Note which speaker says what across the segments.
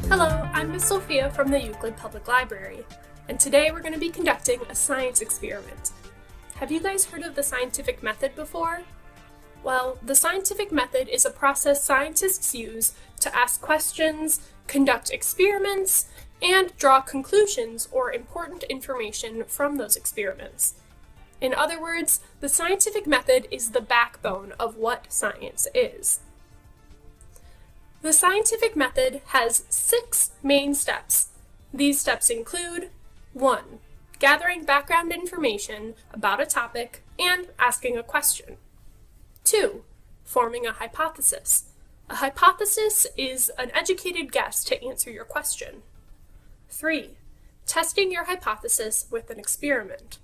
Speaker 1: Hello, I'm Miss Sophia from the Euclid Public Library, and today we're going to be conducting a science experiment. Have you guys heard of the scientific method before? Well, the scientific method is a process scientists use to ask questions, conduct experiments, and draw conclusions or important information from those experiments. In other words, the scientific method is the backbone of what science is. The scientific method has 6 main steps. These steps include 1. Gathering background information about a topic and asking a question. 2. Forming a hypothesis. A hypothesis is an educated guess to answer your question. 3. Testing your hypothesis with an experiment.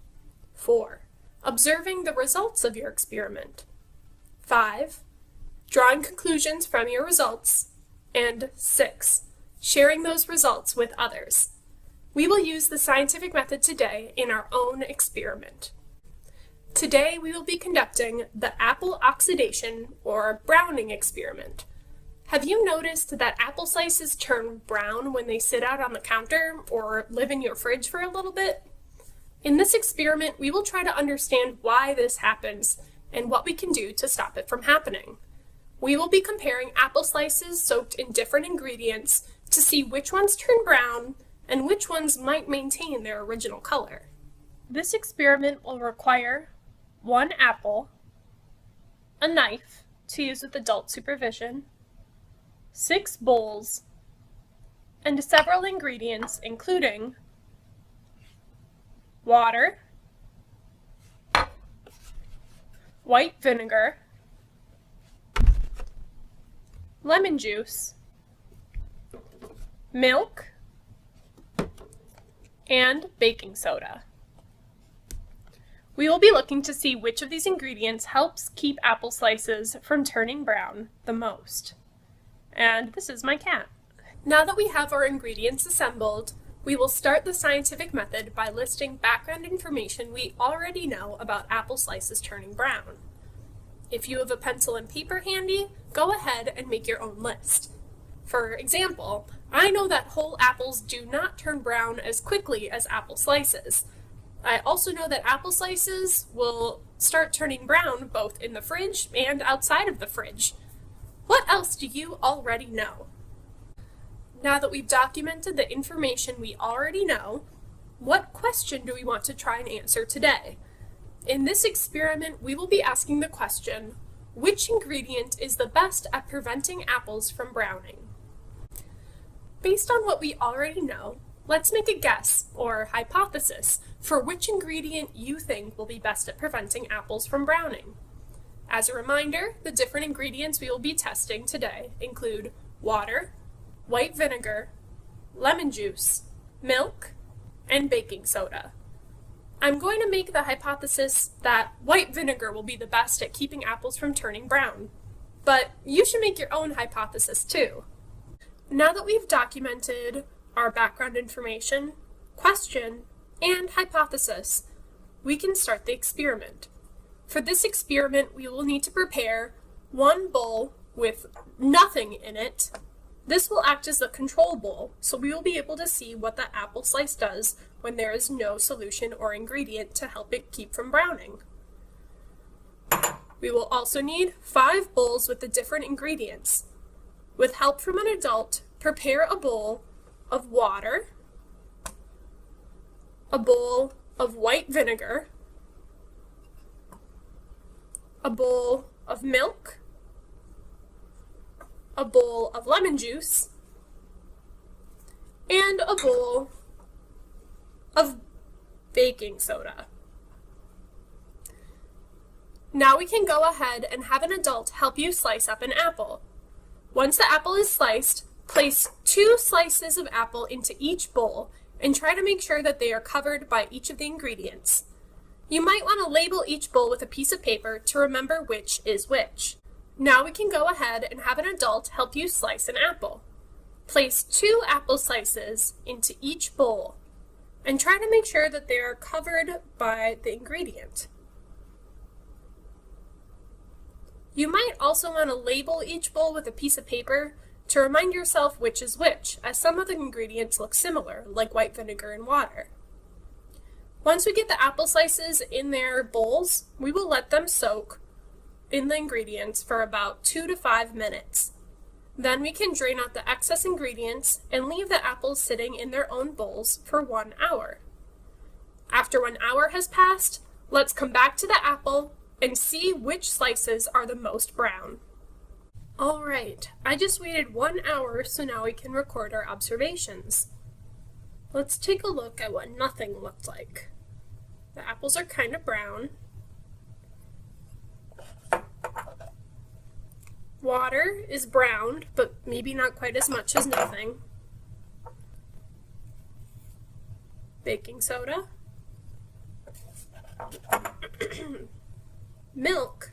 Speaker 1: 4. Observing the results of your experiment. 5. Drawing conclusions from your results. And 6. Sharing those results with others. We will use the scientific method today in our own experiment. Today we will be conducting the apple oxidation or browning experiment. Have you noticed that apple slices turn brown when they sit out on the counter or live in your fridge for a little bit? In this experiment, we will try to understand why this happens and what we can do to stop it from happening. We will be comparing apple slices soaked in different ingredients to see which ones turn brown and which ones might maintain their original color. This experiment will require 1 apple, a knife to use with adult supervision, 6 bowls, and several ingredients including water, white vinegar, lemon juice, milk, and baking soda. We will be looking to see which of these ingredients helps keep apple slices from turning brown the most. And this is my cat. Now that we have our ingredients assembled, we will start the scientific method by listing background information we already know about apple slices turning brown. If you have a pencil and paper handy, go ahead and make your own list. For example, I know that whole apples do not turn brown as quickly as apple slices. I also know that apple slices will start turning brown both in the fridge and outside of the fridge. What else do you already know? Now that we've documented the information we already know, what question do we want to try and answer today? In this experiment, we will be asking the question, which ingredient is the best at preventing apples from browning? Based on what we already know, let's make a guess, or hypothesis, for which ingredient you think will be best at preventing apples from browning. As a reminder, the different ingredients we will be testing today include water, white vinegar, lemon juice, milk, and baking soda. I'm going to make the hypothesis that white vinegar will be the best at keeping apples from turning brown, but you should make your own hypothesis too. Now that we've documented our background information, question, and hypothesis, we can start the experiment. For this experiment, we will need to prepare 1 bowl with nothing in it. This will act as the control bowl, so we will be able to see what the apple slice does when there is no solution or ingredient to help it keep from browning. We will also need 5 bowls with the different ingredients. With help from an adult, prepare a bowl of water, a bowl of white vinegar, a bowl of milk, a bowl of lemon juice, and a bowl of baking soda. Now we can go ahead and have an adult help you slice up an apple. Once the apple is sliced, place 2 slices of apple into each bowl and try to make sure that they are covered by each of the ingredients. You might want to label each bowl with a piece of paper to remember which is which. Now we can go ahead and have an adult help you slice an apple. Place 2 apple slices into each bowl and try to make sure that they are covered by the ingredient. You might also want to label each bowl with a piece of paper to remind yourself which is which, as some of the ingredients look similar, like white vinegar and water. Once we get the apple slices in their bowls, we will let them soak in the ingredients for about 2 to 5 minutes. Then we can drain out the excess ingredients and leave the apples sitting in their own bowls for 1 hour. After 1 hour has passed, let's come back to the apple and see which slices are the most brown. Alright, I just waited 1 hour, so now we can record our observations. Let's take a look at what nothing looked like. The apples are kind of brown. Water is browned, but maybe not quite as much as nothing. Baking soda. Milk.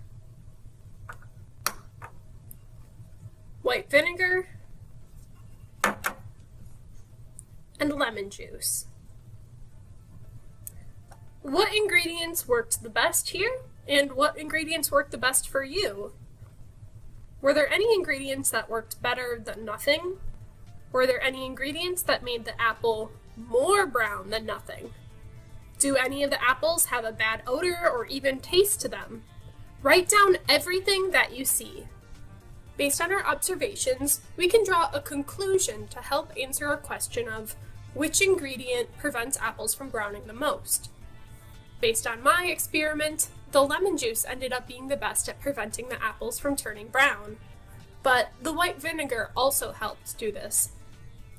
Speaker 1: White vinegar. And lemon juice. What ingredients worked the best here, and what ingredients worked the best for you? Were there any ingredients that worked better than nothing? Were there any ingredients that made the apple more brown than nothing? Do any of the apples have a bad odor or even taste to them? Write down everything that you see. Based on our observations, we can draw a conclusion to help answer our question of which ingredient prevents apples from browning the most. Based on my experiment, the lemon juice ended up being the best at preventing the apples from turning brown, but the white vinegar also helped do this.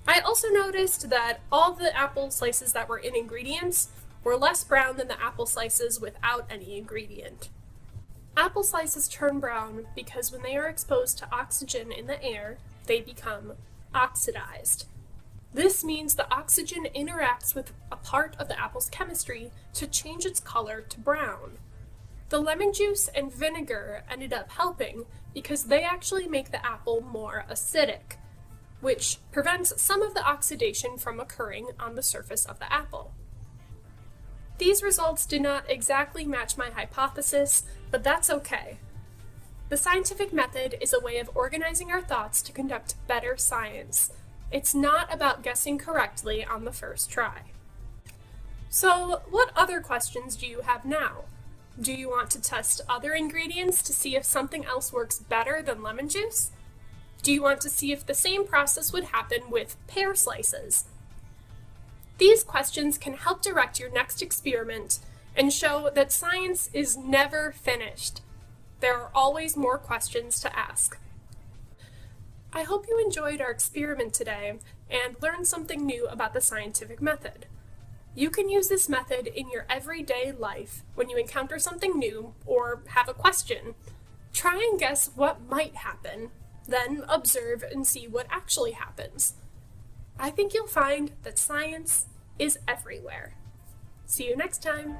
Speaker 1: I also noticed that all the apple slices that were in ingredients were less brown than the apple slices without any ingredient. Apple slices turn brown because when they are exposed to oxygen in the air, they become oxidized. This means the oxygen interacts with a part of the apple's chemistry to change its color to brown. The lemon juice and vinegar ended up helping because they actually make the apple more acidic, which prevents some of the oxidation from occurring on the surface of the apple. These results did not exactly match my hypothesis, but that's okay. The scientific method is a way of organizing our thoughts to conduct better science. It's not about guessing correctly on the first try. So, what other questions do you have now? Do you want to test other ingredients to see if something else works better than lemon juice? Do you want to see if the same process would happen with pear slices? These questions can help direct your next experiment and show that science is never finished. There are always more questions to ask. I hope you enjoyed our experiment today and learned something new about the scientific method. You can use this method in your everyday life when you encounter something new or have a question. Try and guess what might happen, then observe and see what actually happens. I think you'll find that science is everywhere. See you next time.